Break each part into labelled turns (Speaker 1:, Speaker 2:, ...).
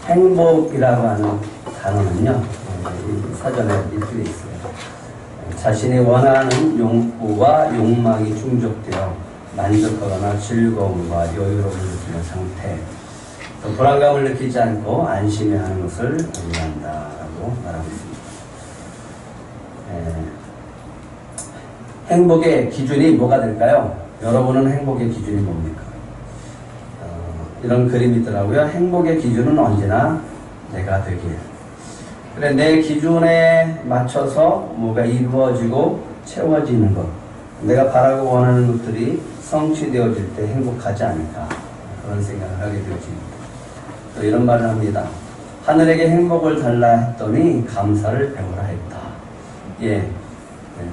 Speaker 1: 행복이라고 하는 단어는요, 사전에 이렇게 있어요. 자신이 원하는 욕구와 욕망이 충족되어 만족하거나 즐거움과 여유로움을 느끼는 상태, 또 불안감을 느끼지 않고 안심해하는 것을 의미한다라고 말하고 있습니다. 행복의 기준이 뭐가 될까요? 여러분은 행복의 기준이 뭡니까? 이런 그림이 있더라고요. 행복의 기준은 언제나 내가 되길. 그래, 내 기준에 맞춰서 뭐가 이루어지고 채워지는 것, 내가 바라고 원하는 것들이 성취되어질 때 행복하지 않을까, 그런 생각을 하게 되어집니다. 또 이런 말을 합니다. 하늘에게 행복을 달라 했더니 감사를 배우라 했다. 예,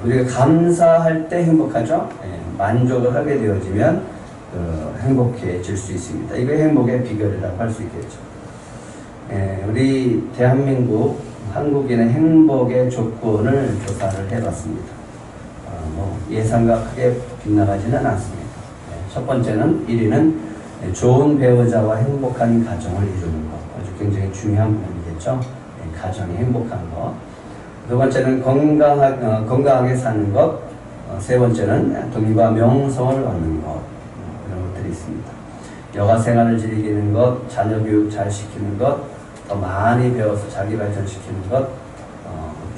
Speaker 1: 우리가 감사할 때 행복하죠. 예, 만족을 하게 되어지면 행복해질 수 있습니다. 이게 행복의 비결이라고 할 수 있겠죠. 예, 우리 대한민국 한국인의 행복의 조건을 조사를 해봤습니다. 예상과 크게 빗나가지는 않습니다. 예, 첫 번째는 1위는 좋은 배우자와 행복한 가정을 이루는 것. 아주 굉장히 중요한 부분이겠죠. 예, 가정이 행복한 것. 두 번째는 건강하게 사는 것. 세 번째는 돈과 명성을 얻는 것. 이런 것들이 있습니다. 여가 생활을 즐기는 것, 자녀 교육 잘 시키는 것, 더 많이 배워서 자기 발전시키는 것,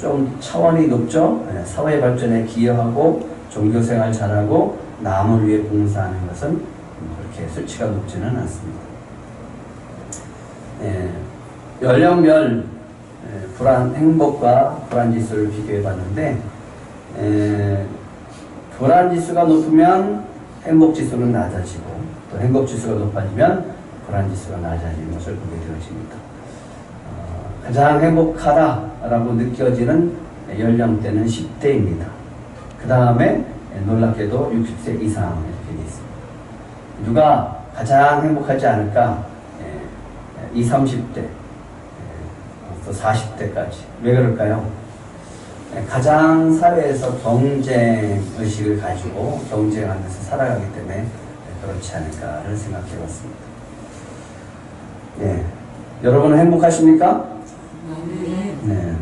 Speaker 1: 좀 차원이 높죠. 사회 발전에 기여하고 종교 생활 잘하고 남을 위해 봉사하는 것은 그렇게 수치가 높지는 않습니다. 연령별 행복과 불안 지수를 비교해 봤는데, 불안 지수가 높으면 행복 지수는 낮아지고, 또 행복 지수가 높아지면 불안 지수가 낮아지는 것을 보게 되어집니다. 가장 행복하다라고 느껴지는 연령대는 10대입니다. 그 다음에 놀랍게도 60세 이상 이렇게 되어 있습니다. 누가 가장 행복하지 않을까? 20, 30대, 또 40대까지. 왜 그럴까요? 가장 사회에서 경쟁 의식을 가지고 경쟁하면서 살아가기 때문에 그렇지 않을까를 생각해 봤습니다. 예. 여러분은 행복하십니까? 네.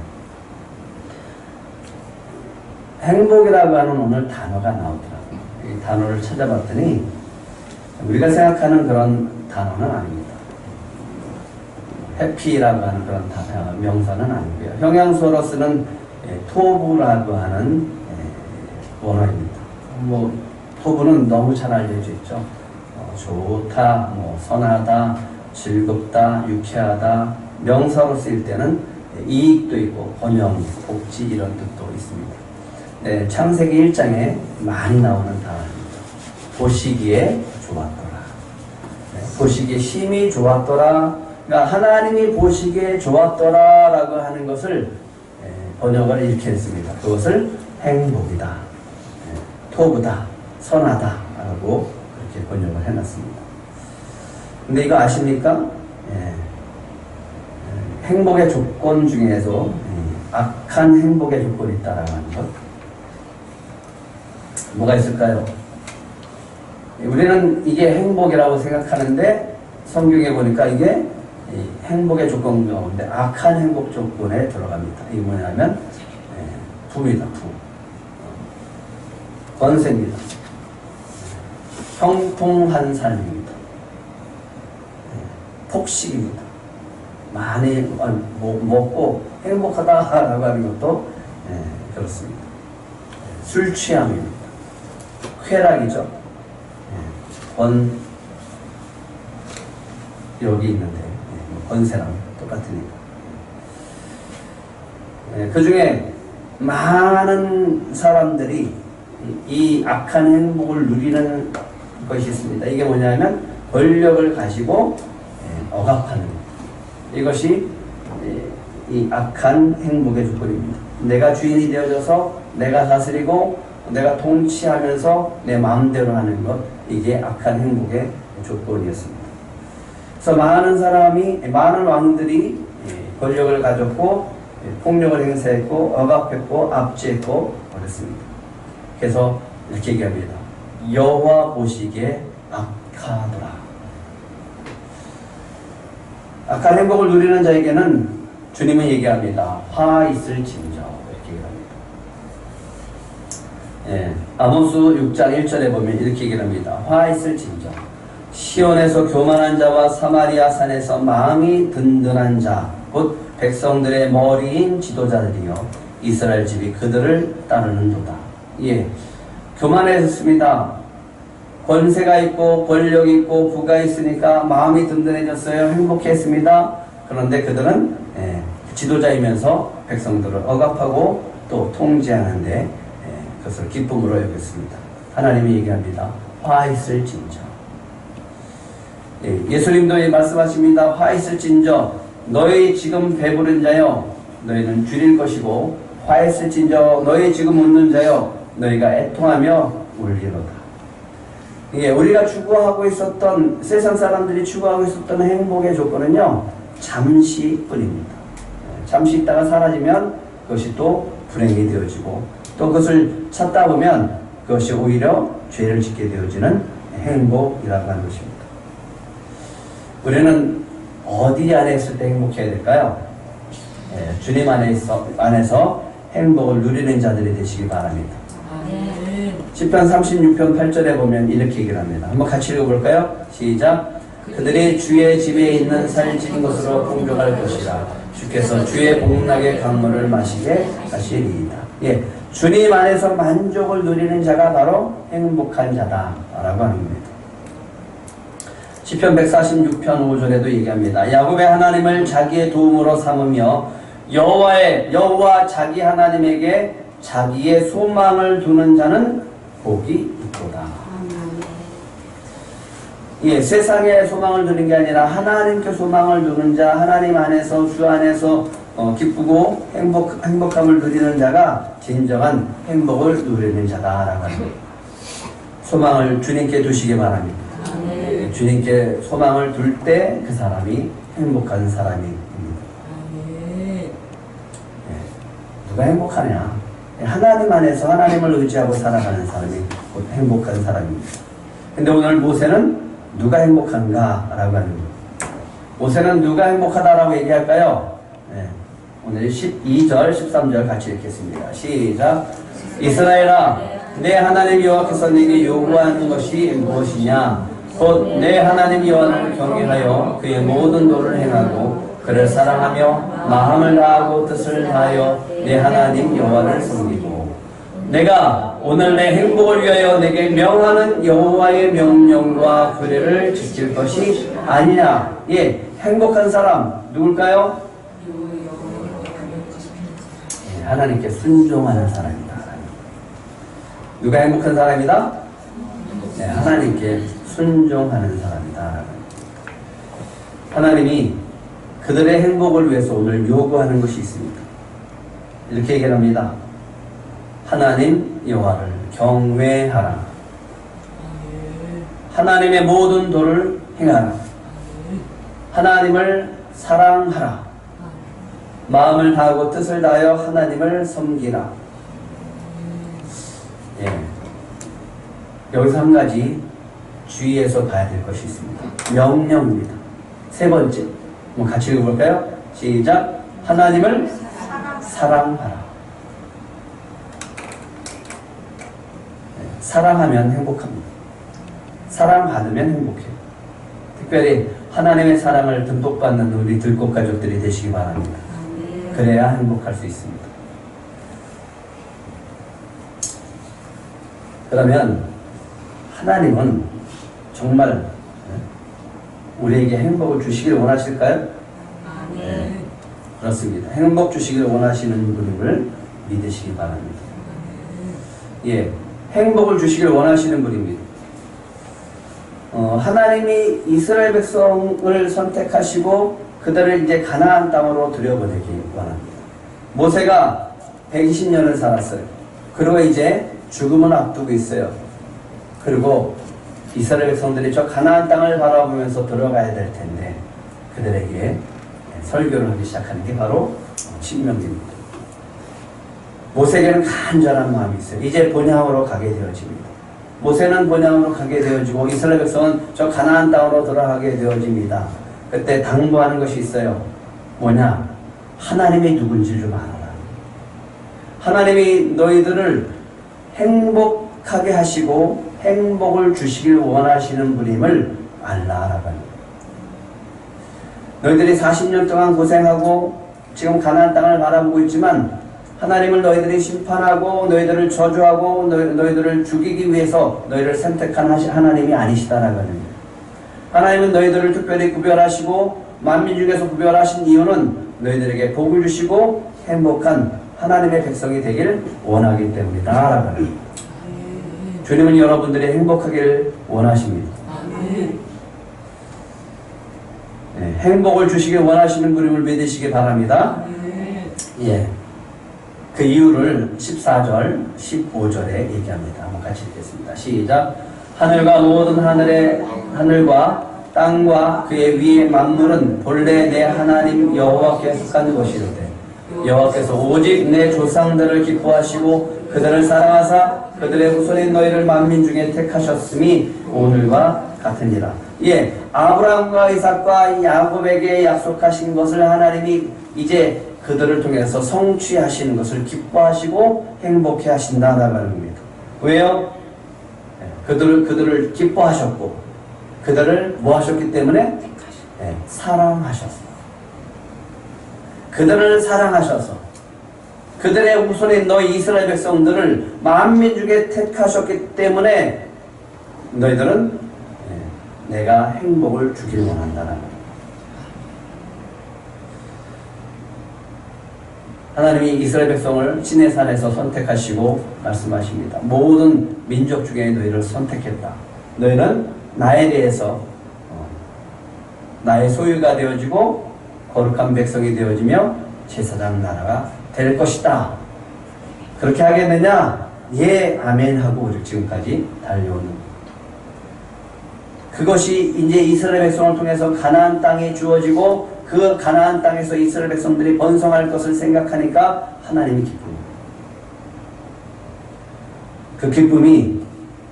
Speaker 1: 행복이라고 하는 오늘 단어가 나오더라고요. 이 단어를 찾아봤더니 우리가 생각하는 그런 단어는 아닙니다. 해피라고 하는 그런 명사는 아니고요. 형용사로 쓰는 토부라고 하는 원어입니다. 토부는 너무 잘 알려져 있죠. 좋다, 선하다, 즐겁다, 유쾌하다. 명사로 쓰일 때는 이익도 있고 번영, 복지 이런 뜻도 있습니다. 네, 창세기 1장에 많이 나오는 단어입니다. 보시기에 좋았더라. 네, 보시기에 심히 좋았더라. 그러니까 하나님이 보시기에 좋았더라 라고 하는 것을 번역을 이렇게 했습니다. 그것을 행복이다, 토부다, 선하다 라고 그렇게 번역을 해놨습니다. 근데 이거 아십니까? 행복의 조건 중에서 악한 행복의 조건이 있다라고 하는 것. 뭐가 있을까요? 우리는 이게 행복이라고 생각하는데 성경에 보니까 이게 행복의 조건 가운데 악한 행복 조건에 들어갑니다. 이게 뭐냐면 부입니다. 부. 권세입니다. 형통한 삶입니다. 폭식입니다. 많이 먹고 행복하다라고 하는 것도 그렇습니다. 술 취함입니다. 쾌락이죠. 여기 있는데 권세랑 똑같으니까. 그 중에 많은 사람들이 이 악한 행복을 누리는 것이 있습니다. 이게 뭐냐면 권력을 가지고 억압하는 것. 이것이 이 악한 행복의 조건입니다. 내가 주인이 되어져서 내가 다스리고 내가 통치하면서 내 마음대로 하는 것, 이게 악한 행복의 조건이었습니다. 그래서 많은 왕들이 권력을 가졌고 폭력을 행사했고 억압했고 압제했고 그랬습니다. 그래서 이렇게 얘기합니다. 여호와 보시기에 악하더라. 악한 행복을 누리는 자에게는 주님은 얘기합니다. 화 있을진저 이렇게 얘기합니다. 예, 아모스 6장 1절에 보면 이렇게 얘기합니다. 화 있을진저 시온에서 교만한 자와 사마리아 산에서 마음이 든든한 자 곧 백성들의 머리인 지도자들이요 이스라엘 집이 그들을 따르는도다. 예, 교만해졌습니다. 권세가 있고 권력이 있고 부가 있으니까 마음이 든든해졌어요. 행복했습니다. 그런데 그들은 지도자이면서 백성들을 억압하고 또 통제하는데 그것을 기쁨으로 여겼습니다. 하나님이 얘기합니다. 화 있을진저. 예수님도 말씀하십니다. 화 있을진저 너희 지금 배부른 자여 너희는 줄일 것이고 화 있을진저 너희 지금 웃는 자여 너희가 애통하며 울리로다. 예, 우리가 추구하고 있었던 세상 사람들이 추구하고 있었던 행복의 조건은요 잠시뿐입니다. 잠시 있다가 사라지면 그것이 또 불행이 되어지고 또 그것을 찾다 보면 그것이 오히려 죄를 짓게 되어지는 행복이라고 하는 것입니다. 우리는 어디 안에 있을 때 행복해야 될까요? 주님 안에서 행복을 누리는 자들이 되시기 바랍니다. 시편 36편 8절에 보면 이렇게 얘기를 합니다. 한번 같이 읽어볼까요? 시작. 그들이 주의 집에 있는 살찐 것으로 풍족할 것이라. 주께서 주의 복락의 강물을 마시게 하시리이다. 예, 주님 안에서 만족을 누리는 자가 바로 행복한 자다라고 하는 겁니다. 시편 146편 5절에도 얘기합니다. 야곱의 하나님을 자기의 도움으로 삼으며 여호와 자기 하나님에게 자기의 소망을 두는 자는 복이 있도다. 예, 세상에 소망을 두는 게 아니라 하나님께 소망을 두는 자, 하나님 안에서 주 안에서 기쁘고 행복함을 누리는 자가 진정한 행복을 누리는 자다라고 합니다. 소망을 주님께 두시기 바랍니다. 주님께 소망을 둘 때 그 사람이 행복한 사람입니다. 누가 행복하냐? 하나님 안에서 하나님을 의지하고 살아가는 사람이 곧 행복한 사람입니다. 근데 오늘 모세는 누가 행복한가? 라고 하는 거예요. 모세는 누가 행복하다라고 얘기할까요? 오늘 12절, 13절 같이 읽겠습니다. 시작. 이스라엘아, 내 하나님 여호와께서 네게 요구하는 것이 무엇이냐? 곧 내 하나님 여호와를 경외하여 그의 모든 도를 행하고 그를 사랑하며 마음을 다하고 뜻을 다하여 내 하나님 여호와를 섬기고 내가 오늘 내 행복을 위하여 내게 명하는 여호와의 명령과 규례를 지킬 것이 아니냐. 예, 행복한 사람 누굴까요? 예, 하나님께 순종하는 사람이다. 누가 행복한 사람이다? 네, 하나님께 순종하는 사람이다. 하나님이 그들의 행복을 위해서 오늘 요구하는 것이 있습니다. 이렇게 얘기합니다. 하나님 여호와를 경외하라. 하나님의 모든 도를 행하라. 하나님을 사랑하라. 마음을 다하고 뜻을 다하여 하나님을 섬기라. 예. 여기서 한 가지 주의해서 봐야 될 것이 있습니다. 명령입니다. 세 번째, 한번 같이 읽어볼까요? 시작. 하나님을 사랑하라. 사랑하면 행복합니다. 사랑받으면 행복해요. 특별히 하나님의 사랑을 듬뿍 받는 우리 들꽃 가족들이 되시기 바랍니다. 그래야 행복할 수 있습니다. 그러면 하나님은 정말 우리에게 행복을 주시기를 원하실까요? 네, 그렇습니다. 행복 주시기를 원하시는 분임을 믿으시기 바랍니다. 예, 행복을 주시기를 원하시는 분입니다. 하나님이 이스라엘 백성을 선택하시고 그들을 이제 가나안 땅으로 들여보내기 원합니다. 모세가 120년을 살았어요. 그리고 이제 죽음을 앞두고 있어요. 그리고 이스라엘 백성들이 저 가나안 땅을 바라보면서 들어가야 될 텐데 그들에게 설교를 하기 시작하는 게 바로 신명기입니다. 모세에게는 간절한 마음이 있어요. 이제 본향으로 가게 되어집니다. 모세는 본향으로 가게 되어지고 이스라엘 백성은 저 가나안 땅으로 들어가게 되어집니다. 그때 당부하는 것이 있어요. 뭐냐? 하나님이 누군지 좀 알아라. 하나님이 너희들을 행복하게 하시고 행복을 주시길 원하시는 분임을 알라라고 합니다. 너희들이 40년 동안 고생하고 지금 가나안 땅을 바라보고 있지만 하나님은 너희들이 심판하고 너희들을 저주하고 너희들을 죽이기 위해서 너희를 선택한 하나님이 아니시다라고 합니다. 하나님은 너희들을 특별히 구별하시고 만민 중에서 구별하신 이유는 너희들에게 복을 주시고 행복한 하나님의 백성이 되길 원하기 때문이다. 주님은 여러분들이 행복하길 원하십니다. 네, 행복을 주시길 원하시는 분임을 믿으시기 바랍니다. 예. 그 이유를 14절, 15절에 얘기합니다. 한번 같이 읽겠습니다. 시작. 하늘과 모든 하늘과 땅과 그의 위의 만물은 본래 내 하나님 여호와께 속한 것이로되 여호와께서 오직 내 조상들을 기뻐하시고 그들을 사랑하사 그들의 후손인 너희를 만민 중에 택하셨음이 오늘과 같으니라. 예, 아브라함과 이삭과 야곱에게 약속하신 것을 하나님이 이제 그들을 통해서 성취하시는 것을 기뻐하시고 행복해 하신다라는 겁니다. 왜요? 그들을 기뻐하셨고 그들을 뭐 하셨기 때문에? 네, 사랑하셨어요. 그들을 사랑하셔서 그들의 후손인 너희 이스라엘 백성들을 만민 중에 택하셨기 때문에 너희들은 내가 행복을 주길 원한다는 거예요. 하나님이 이스라엘 백성을 시내산에서 선택하시고 말씀하십니다. 모든 민족 중에 너희를 선택했다. 너희는 나에 대해서 나의 소유가 되어지고 거룩한 백성이 되어지며 제사장 나라가 될 것이다. 그렇게 하겠느냐? 예, 아멘 하고 지금까지 달려오는 그것이 이제 이스라엘 백성을 통해서 가나안 땅이 주어지고 그 가나안 땅에서 이스라엘 백성들이 번성할 것을 생각하니까 하나님이 기쁩니다. 그 기쁨이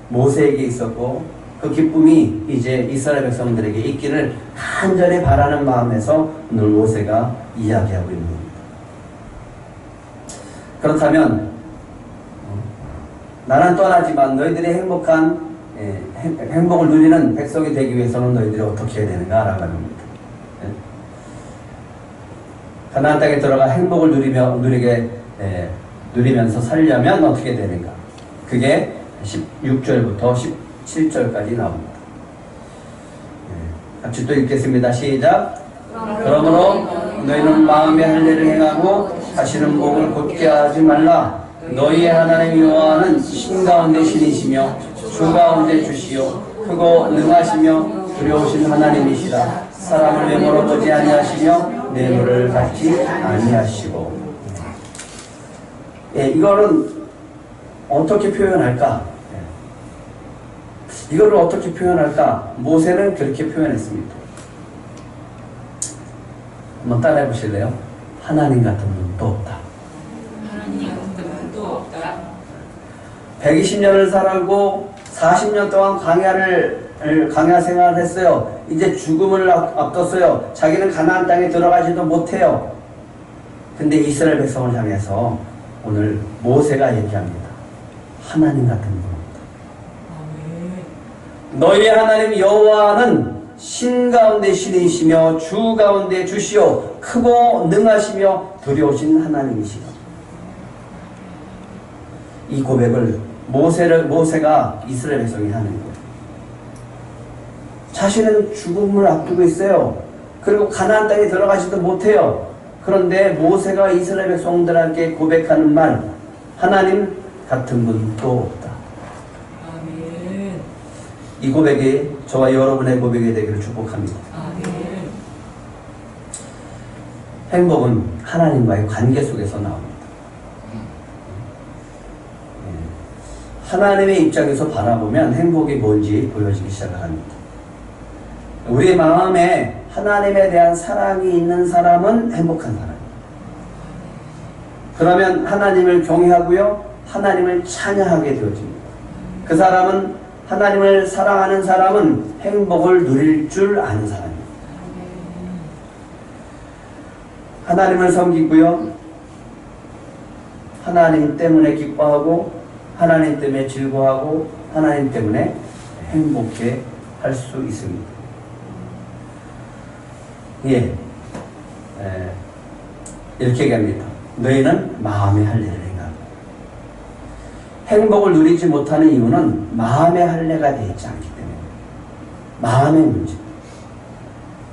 Speaker 1: 모세에게 있었고 그 기쁨이 이제 이스라엘 백성들에게 있기를 간절히 바라는 마음에서 오늘 모세가 이야기하고 있는 겁니다. 그렇다면 나는 떠나지만 너희들이 행복을 누리는 백성이 되기 위해서는 너희들이 어떻게 해야 되는가 라고 합니다. 가나안 땅에 들어가 행복을 누리면서 살려면 어떻게 되는가? 그게 16절부터 17절까지 나옵니다. 같이 또 읽겠습니다. 시작. 그러므로 너희는 마음의 할례를 행하고 다시는 목을 곧게 하지 말라. 너희의 하나님 여호와는 신 가운데 신이시며 주 가운데 주시요 크고 능하시며 두려우신 하나님이시라. 사람을 외모로 보지 아니하시며 뇌물을 받지 아니하시고. 예, 이거는 어떻게 표현할까? 이거를 어떻게 표현할까? 모세는 그렇게 표현했습니다. 한번 따라해 보실래요? 하나님 같은 분은 또 없다.
Speaker 2: 하나님 같은 분은 또 없다.
Speaker 1: 120년을 살고 40년 동안 광야 생활을 했어요. 이제 죽음을 앞뒀어요. 자기는 가나안 땅에 들어가지도 못해요. 근데 이스라엘 백성을 향해서 오늘 모세가 얘기합니다. 하나님 같은 분 없다. 너희의 하나님 여호와는 신 가운데 신이시며 주 가운데 주시오 크고 능하시며 두려우신 하나님이시다. 이 고백을 모세가 이스라엘 백성이 하는 거예요. 자신은 죽음을 앞두고 있어요. 그리고 가나안 땅에 들어가지도 못해요. 그런데 모세가 이스라엘 백성들에게 고백하는 말, 하나님 같은 분 또 없다.
Speaker 2: 아멘.
Speaker 1: 이 고백이 저와 여러분의 고백이 되기를 축복합니다.
Speaker 2: 아멘.
Speaker 1: 행복은 하나님과의 관계 속에서 나옵니다. 하나님의 입장에서 바라보면 행복이 뭔지 보여지기 시작합니다. 우리 마음에 하나님에 대한 사랑이 있는 사람은 행복한 사람입니다. 그러면 하나님을 경외하고요, 하나님을 찬양하게 되어집니다. 그 사람은, 하나님을 사랑하는 사람은 행복을 누릴 줄 아는 사람입니다. 하나님을 섬기고요. 하나님 때문에 기뻐하고 하나님 때문에 즐거워하고 하나님 때문에 행복해 할 수 있습니다. 예, 이렇게 얘기합니다. 너희는 마음의 할례를 행하고. 행복을 누리지 못하는 이유는 마음의 할례가 되어 있지 않기 때문에. 마음의 문제.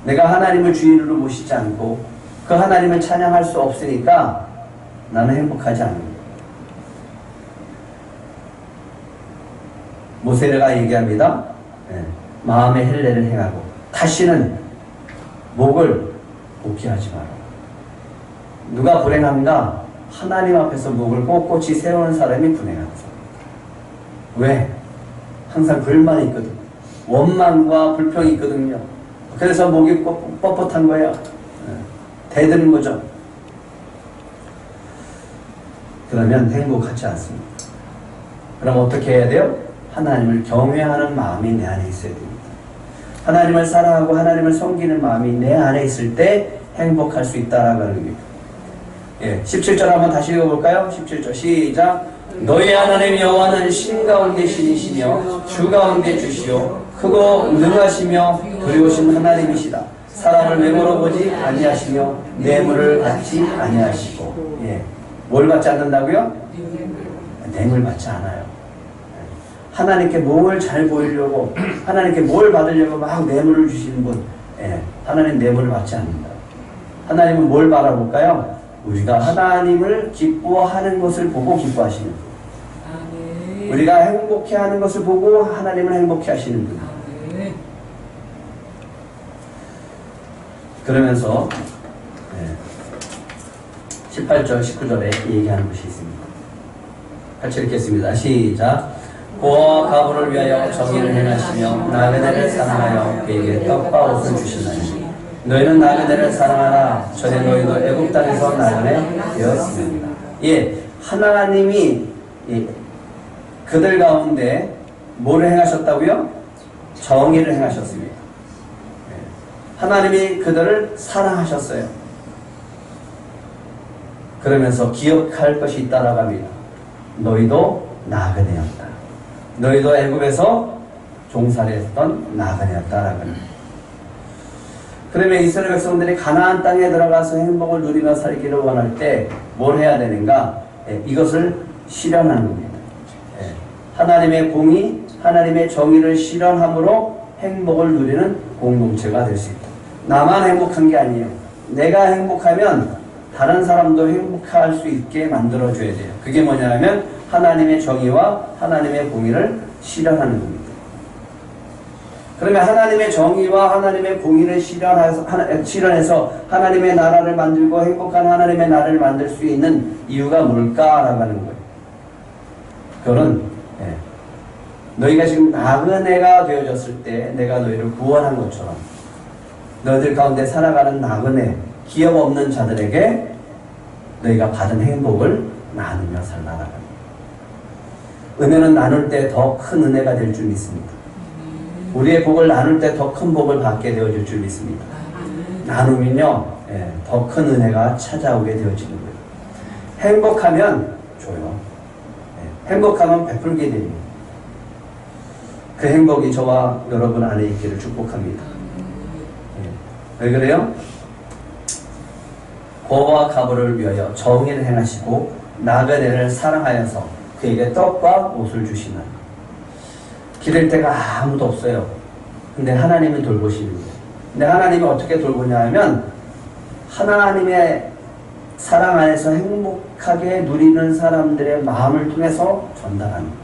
Speaker 1: 내가 하나님을 주인으로 모시지 않고 그 하나님을 찬양할 수 없으니까 나는 행복하지 않습니다. 모세가 얘기합니다. 마음의 할례를 행하고 다시는 목을 복귀하지 마라. 누가 불행한가? 하나님 앞에서 목을 꼿꼿이 세우는 사람이 불행한 사람. 왜? 항상 불만이 있거든. 원망과 불평이 있거든요. 그래서 목이 뻣뻣한 거예요. 대드는 거죠. 그러면 행복하지 않습니다. 그럼 어떻게 해야 돼요? 하나님을 경외하는 마음이 내 안에 있어야 됩니다. 하나님을 사랑하고 하나님을 섬기는 마음이 내 안에 있을 때 행복할 수 있다라고 하는 겁니다. 17절 한번 다시 읽어볼까요? 17절 시작. 너희 하나님 여호와는 신 가운데 신이시며 주 가운데 주시오 크고 능하시며 두려우신 하나님이시다. 사람을 외모로 보지 아니하시며 뇌물을 받지 아니하시고. 뭘 받지 않는다고요? 뇌물 받지 않아요. 하나님께 뭘 잘 보이려고 하나님께 뭘 받으려고 막 뇌물을 주시는 분, 하나님 뇌물을 받지 않는다. 하나님은 뭘 바라볼까요? 우리가 하나님을 기뻐하는 것을 보고 기뻐하시는 분.
Speaker 2: 아멘.
Speaker 1: 우리가 행복해하는 것을 보고 하나님을 행복해 하시는 분.
Speaker 2: 아멘.
Speaker 1: 그러면서 18절 19절에 얘기하는 것이 있습니다. 같이 읽겠습니다. 시작. 보아와 가부를 위하여 정의를 행하시며 나그네를 사랑하여 그에게 떡과 옷을 주시나니 너희는 나그네를 사랑하라. 전에 너희도 애굽 땅에서 나그네 되었습니다. 하나님이 그들 가운데 뭐를 행하셨다고요? 정의를 행하셨습니다. 하나님이 그들을 사랑하셨어요. 그러면서 기억할 것이 있다라고 합니다. 너희도 나그네였다. 너희도 애굽에서 종살이했던 나그네였다라고 합니다. 그러면 이스라엘 백성들이 가나안 땅에 들어가서 행복을 누리며 살기를 원할 때 뭘 해야 되는가? 이것을 실현하는 겁니다. 하나님의 공의, 하나님의 정의를 실현함으로 행복을 누리는 공동체가 될 수 있다. 나만 행복한 게 아니에요. 내가 행복하면 다른 사람도 행복할 수 있게 만들어줘야 돼요. 그게 뭐냐면 하나님의 정의와 하나님의 공의를 실현하는 겁니다. 그러면 하나님의 정의와 하나님의 공의를 실현해서 하나님의 나라를 만들고 행복한 하나님의 나라를 만들 수 있는 이유가 뭘까라고 하는 거예요. 그거는 너희가 지금 나그네가 되어졌을 때 내가 너희를 구원한 것처럼 너희들 가운데 살아가는 나그네, 기업 없는 자들에게 너희가 받은 행복을 나누며 살라라고 합니다. 은혜는 나눌 때 더 큰 은혜가 될 줄 믿습니다. 우리의 복을 나눌 때 더 큰 복을 받게 되어질 줄 믿습니다. 나누면요, 더 큰 은혜가 찾아오게 되어지는 거예요. 행복하면 줘요. 행복하면 베풀게 됩니다. 그 행복이 저와 여러분 안에 있기를 축복합니다. 왜 그래요? 고와 가부를 위하여 정의를 행하시고 나그네를 사랑하여서 그에게 떡과 옷을 주시나니. 기댈 데가 아무도 없어요. 근데 하나님이 돌보시는 거예요. 근데 하나님이 어떻게 돌보냐 하면 하나님의 사랑 안에서 행복하게 누리는 사람들의 마음을 통해서 전달하는 거예요.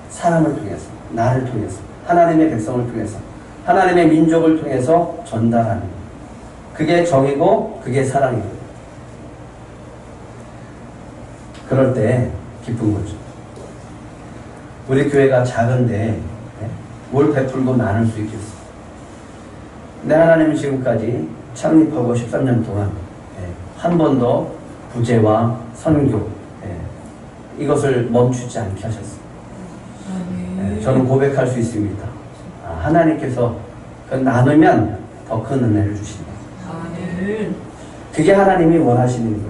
Speaker 1: 사람을 통해서, 나를 통해서, 하나님의 백성을 통해서, 하나님의 민족을 통해서 전달하는 거예요. 그게 정이고 그게 사랑이고. 그럴 때 기쁜 거죠. 우리 교회가 작은데 뭘 베풀고 나눌 수 있겠어. 근데 하나님은 지금까지 창립하고 13년 동안 한 번도 부재와 선교 이것을 멈추지 않게 하셨어요. 저는 고백할 수 있습니다. 하나님께서 나누면 더 큰 은혜를 주신다.
Speaker 2: 아멘.
Speaker 1: 그게 하나님이 원하시는 거예요.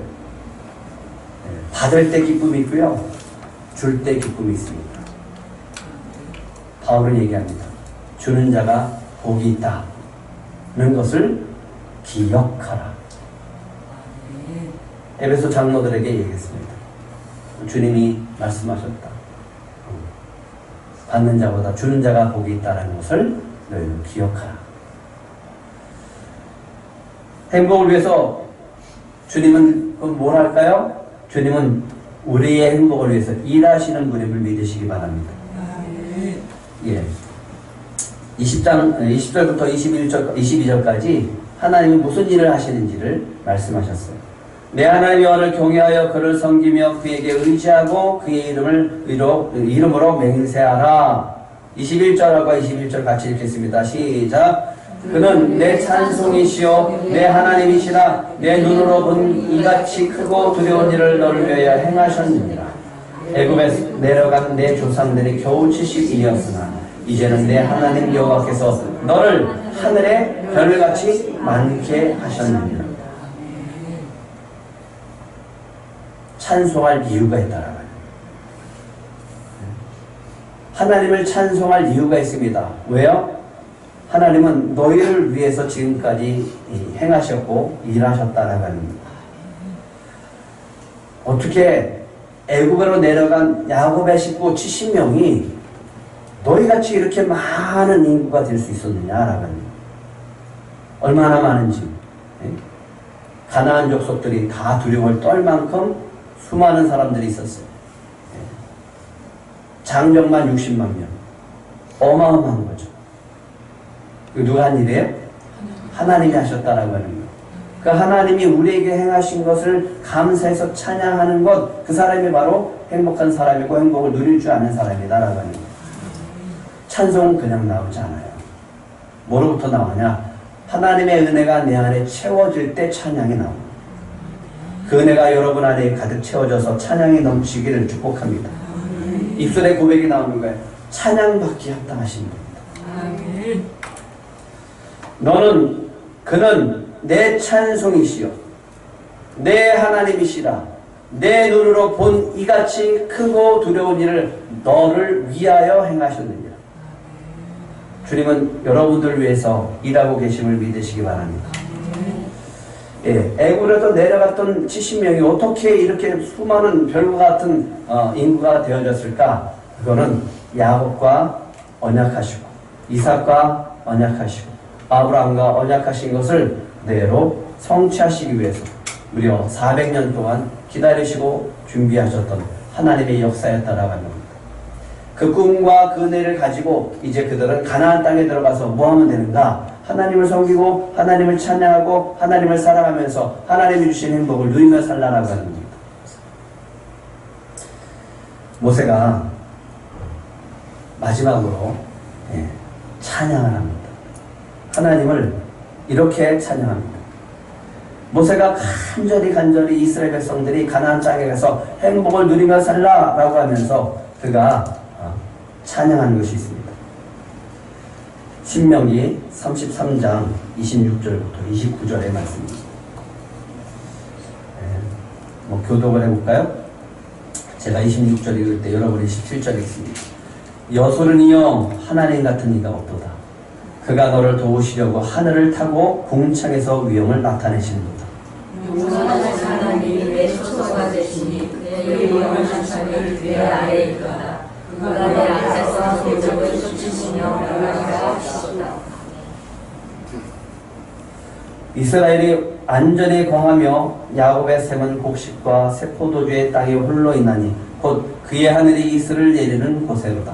Speaker 1: 네, 받을 때 기쁨이 있고요. 줄 때 기쁨이 있습니다. 바울은 얘기합니다. 주는 자가 복이 있다는 것을 기억하라. 에베소 장로들에게 얘기했습니다. 주님이 말씀하셨다. 받는 자보다 주는 자가 복이 있다는 것을 너희는 기억하라. 행복을 위해서 주님은 뭘 할까요? 주님은 우리의 행복을 위해서 일하시는 분임을 믿으시기 바랍니다. 예. 20절부터 22절까지 하나님이 무슨 일을 하시는지를 말씀하셨어요. 내 하나님 여호와를 경외하여 그를 섬기며 그에게 의지하고 그의 이름으로 맹세하라. 21절하고 21절 같이 읽겠습니다. 시작. 그는 내 찬송이시요 내 하나님이시라. 내 눈으로 본 이같이 크고 두려운 일을 너를 위하여 행하셨느니라. 애굽에 내려간 내 조상들이 겨우 70이었으나 이제는 내 하나님 여호와께서 너를 하늘의 별같이 많게 하셨느니라. 찬송할 이유가 있다라고요. 하나님을 찬송할 이유가 있습니다. 왜요? 하나님은 너희를 위해서 지금까지 행하셨고 일하셨다라고 합니다. 어떻게 애굽으로 내려간 야곱의 식구 70명이 너희같이 이렇게 많은 인구가 될 수 있었느냐라고 합니다. 얼마나 많은지. 가나안 족속들이 다 두려움을 떨 만큼 수많은 사람들이 있었어요. 장정만 60만 명. 어마어마한 거죠. 누가 한 일이에요? 하나님이 하셨다라고 하는 거예요. 그 하나님이 우리에게 행하신 것을 감사해서 찬양하는 것, 그 사람이 바로 행복한 사람이고 행복을 누릴 줄 아는 사람이다라고 하는 거예요. 찬송은 그냥 나오지 않아요. 뭐로부터 나오냐? 하나님의 은혜가 내 안에 채워질 때 찬양이 나옵니다. 그 은혜가 여러분 안에 가득 채워져서 찬양이 넘치기를 축복합니다. 입술에 고백이 나오는 거예요. 찬양받기 합당하신 분입니다. 그는 내 찬송이시여 내 하나님이시라. 내 눈으로 본 이같이 크고 두려운 일을 너를 위하여 행하셨느니라. 주님은 여러분들 위해서 일하고 계심을 믿으시기 바랍니다. 예, 애굽에서 내려갔던 70명이 어떻게 이렇게 수많은 별과 같은 인구가 되어졌을까? 그거는 야곱과 언약하시고 이삭과 언약하시고 아브라함과 언약하신 것을 그대로 성취하시기 위해서 무려 400년 동안 기다리시고 준비하셨던 하나님의 역사였다라고 합니다. 그 꿈과 그 은혜를 가지고 이제 그들은 가나안 땅에 들어가서 뭐 하면 되는가? 하나님을 섬기고 하나님을 찬양하고 하나님을 사랑하면서 하나님이 주신 행복을 누리며 살라라고 하는 겁니다. 모세가 마지막으로 찬양을 합니다. 하나님을 이렇게 찬양합니다. 모세가 간절히 이스라엘 백성들이 가나안 땅에 가서 행복을 누리며 살라라고 하면서 그가 찬양하는 것이 있습니다. 신명기 33장 26절부터 29절의 말씀입니다. 교독을 해볼까요? 제가 26절 읽을 때 여러분이 17절 읽습니다. 여소는 이여 하나님 같은 이가 없도다. 그가 너를 도우시려고 하늘을 타고 궁창에서 위엄을 나타내시는도다.
Speaker 3: 용서하는 하나님이 내 소서가 되시니 내 영원한 산을 내 아래에 있거나 그가 내 앞에서 도적을 쫓으시며 나라가 하시도다.
Speaker 1: 이스라엘이 안전히 거하며 야곱의 샘은 곡식과 새 포도주의 땅이 홀로 있나니 곧 그의 하늘이 이슬을 내리는 곳에로다.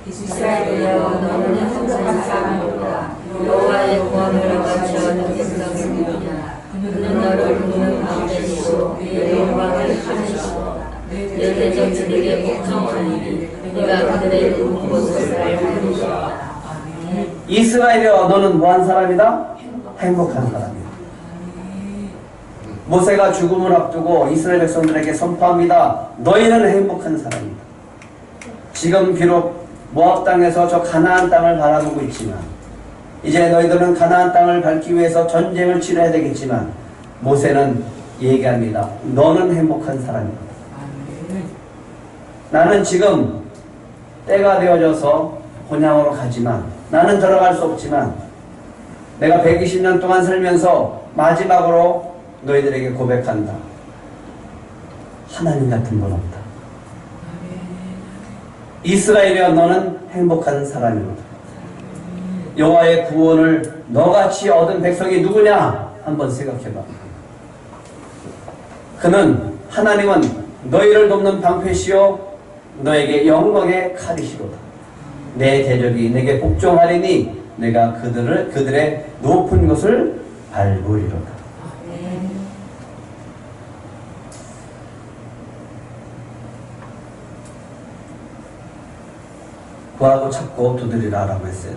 Speaker 3: 이스라엘이여 너는 항상 사랑하노라. 여호와의 구원을 바치는 백성이니라. 그는 너를 부는 가운데시고 내 영광을 하시고 내 대적들에게 복종하니 네가 그들의 온 곳을 알리리라.
Speaker 1: 이스라엘이여 너는 뭐한 사람이다? 행복한 사람이다. 모세가 죽음을 앞두고 이스라엘 백성들에게 선포합니다. 너희는 행복한 사람이다. 지금 비록 모압 땅에서 저 가나안 땅을 바라보고 있지만 이제 너희들은 가나안 땅을 밟기 위해서 전쟁을 치러야 되겠지만 모세는 얘기합니다. 너는 행복한 사람이다.
Speaker 2: 아멘.
Speaker 1: 나는 지금 때가 되어져서 곤양으로 가지만, 나는 들어갈 수 없지만, 내가 120년 동안 살면서 마지막으로 너희들에게 고백한다. 하나님 같은 분 없다. 이스라엘이여 너는 행복한 사람이로다. 여호와의 구원을 너같이 얻은 백성이 누구냐? 한번 생각해봐. 그는, 하나님은 너희를 돕는 방패시요 너에게 영광의 칼이시로다. 내 대적이 내게 복종하리니 내가 그들의 높은 곳을 밟으리로다. 구하고 찾고 두드리라 라고 했어요.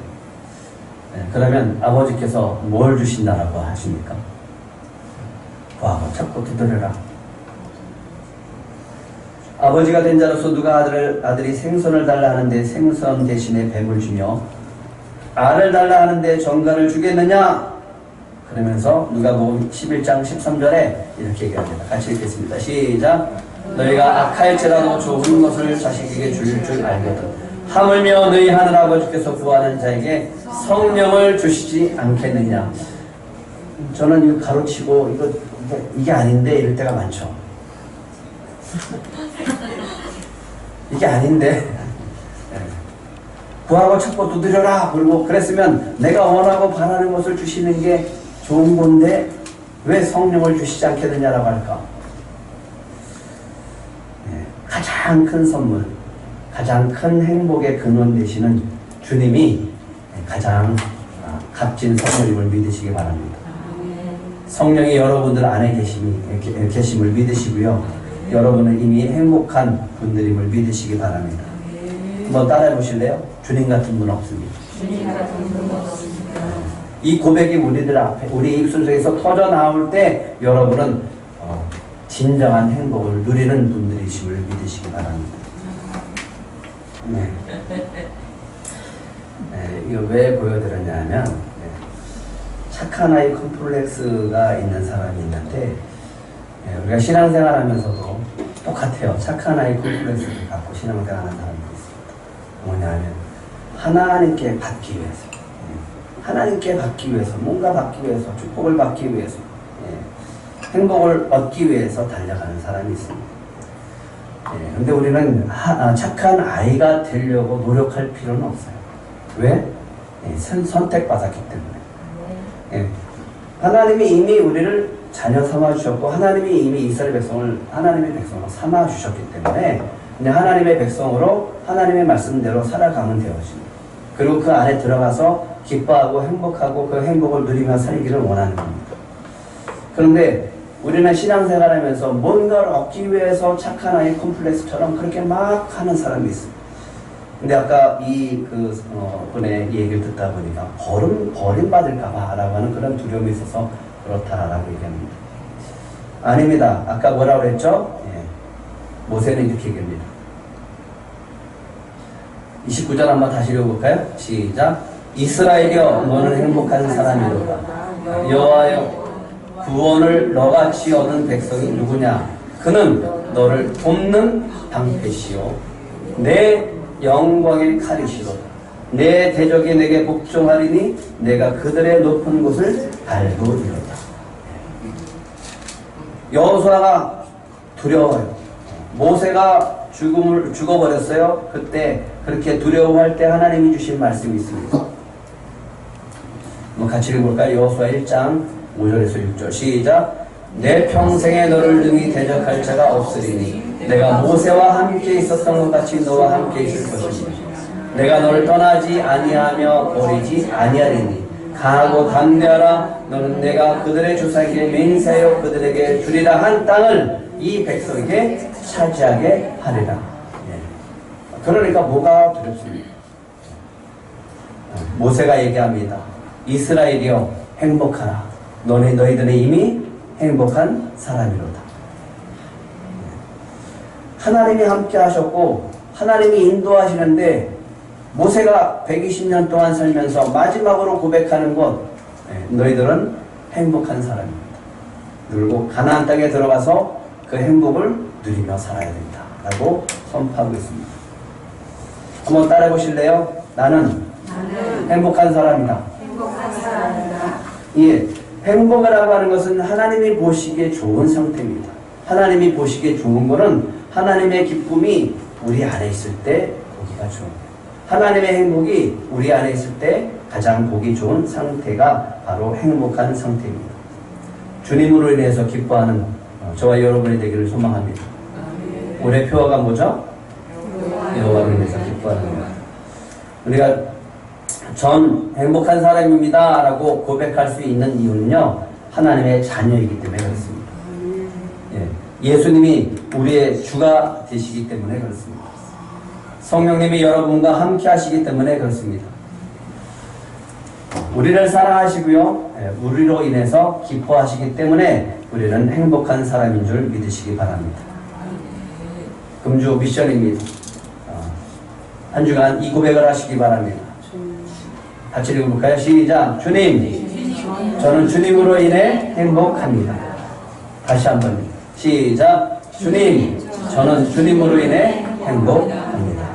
Speaker 1: 네, 그러면 아버지께서 뭘 주신다라고 하십니까? 구하고 찾고 두드리라. 아버지가 된 자로서 누가 아들이 생선을 달라 하는데 생선 대신에 뱀을 주며 알을 달라 하는데 정갈을 주겠느냐? 그러면서 누가복음 11장 13절에 이렇게 얘기합니다. 같이 읽겠습니다. 시작. 너희가 악할지라도 좋은 것을 자식에게 줄 알거든. 하물며 너희 하늘 아버지께서 구하는 자에게 성령을 주시지 않겠느냐. 저는 이거 가로치고 이게 아닌데 이럴 때가 많죠. 이게 아닌데 구하고 찾고 두드려라. 그리고 그랬으면 내가 원하고 바라는 것을 주시는 게 좋은 건데 왜 성령을 주시지 않겠느냐라고 할까? 가장 큰 선물, 가장 큰 행복의 근원 되시는 주님이 가장 값진 선물임을 믿으시기 바랍니다. 성령이 여러분들 안에 계심을 믿으시고요. 여러분은 이미 행복한 분들임을 믿으시기 바랍니다. 한번 따라해 보실래요? 주님 같은 분 없습니다.
Speaker 3: 주님 같은 분 없습니다.
Speaker 1: 이 고백이 우리들 앞에, 우리 입술 속에서 터져 나올 때 여러분은 진정한 행복을 누리는 분들이심을 믿으시기 바랍니다. 네. 이거 왜 보여드렸냐면 착한 아이 컴플렉스가 있는 사람이 있는데 우리가 신앙생활 하면서도 똑같아요. 착한 아이 컴플렉스를 갖고 신앙생활하는 사람들이 있습니다. 뭐냐면 하나님께 받기 위해서, 하나님께 받기 위해서, 뭔가 받기 위해서, 축복을 받기 위해서, 행복을 얻기 위해서 달려가는 사람이 있습니다. 근데 우리는 착한 아이가 되려고 노력할 필요는 없어요. 왜? 선택받았기 때문에. 하나님이 이미 우리를 자녀 삼아주셨고, 하나님이 이미 이스라엘 백성을 하나님의 백성으로 삼아주셨기 때문에 그냥 하나님의 백성으로 하나님의 말씀대로 살아가면 되어집니다. 그리고 그 안에 들어가서 기뻐하고 행복하고 그 행복을 누리며 살기를 원하는 겁니다. 그런데 우리는 신앙생활하면서 뭔가를 얻기 위해서 착한 아이 컴플렉스처럼 그렇게 막 하는 사람이 있습니다. 근데 아까 분의 얘기를 듣다 보니까 버림받을까봐 라고 하는 그런 두려움이 있어서 그렇다라고 얘기합니다. 아닙니다. 아까 뭐라고 그랬죠? 모세는 이렇게 얘기합니다. 29절 한번 다시 읽어볼까요? 시작. 이스라엘이여 너는 행복한 사람이로다. 여호와여 구원을 너같이 얻은 백성이 누구냐? 그는 너를 돕는 방패시요 내 영광의 칼이시로다. 내 대적이 내게 복종하리니 내가 그들의 높은 곳을 밟으리로다. 여호수아가 두려워요. 모세가 죽어버렸어요. 그때 그렇게 두려워할 때 하나님이 주신 말씀이 있습니다. 같이 읽어볼까요? 여호수아 1장 5절에서 6절 시작. 내 평생에 너를 능히 대적할 자가 없으리니 내가 모세와 함께 있었던 것 같이 너와 함께 있을 것이니 내가 너를 떠나지 아니하며 버리지 아니하리니 강하고 담대하라. 너는 내가 그들의 조상에게 맹세하여 그들에게 주리라 한 땅을 이 백성에게 차지하게 하리라. 그러니까 뭐가 두렵습니까? 모세가 얘기합니다. 이스라엘이여 행복하라. 너희들은 이미 행복한 사람이로다. 하나님이 함께 하셨고 하나님이 인도하시는데 모세가 120년 동안 살면서 마지막으로 고백하는 것, 너희들은 행복한 사람입니다. 누리고 가나안 땅에 들어가서 그 행복을 누리며 살아야 된다 라고 선포하고 있습니다. 한번 따라해 보실래요? 나는 행복한 사람이다.
Speaker 3: 행복한 사람이다.
Speaker 1: 예, 행복이라고 하는 것은 하나님이 보시기에 좋은 상태입니다. 하나님이 보시기에 좋은 것은 하나님의 기쁨이 우리 안에 있을 때 보기가 좋은 거예요. 하나님의 행복이 우리 안에 있을 때 가장 보기 좋은 상태가 바로 행복한 상태입니다. 주님으로 인해서 기뻐하는 저와 여러분이 되기를 소망합니다. 올해 표어가 뭐죠? 여호와로 인해서 기뻐하는 것. 우리가 전 행복한 사람입니다 라고 고백할 수 있는 이유는요, 하나님의 자녀이기 때문에 그렇습니다. 예수님이 우리의 주가 되시기 때문에 그렇습니다. 성령님이 여러분과 함께 하시기 때문에 그렇습니다. 우리를 사랑하시고요, 우리로 인해서 기뻐하시기 때문에 우리는 행복한 사람인 줄 믿으시기 바랍니다. 금주 미션입니다. 한 주간 이 고백을 하시기 바랍니다. 같이 읽어볼까요? 시작. 주님, 저는 주님으로 인해 행복합니다. 다시 한번 시작. 주님, 저는 주님으로 인해 행복합니다.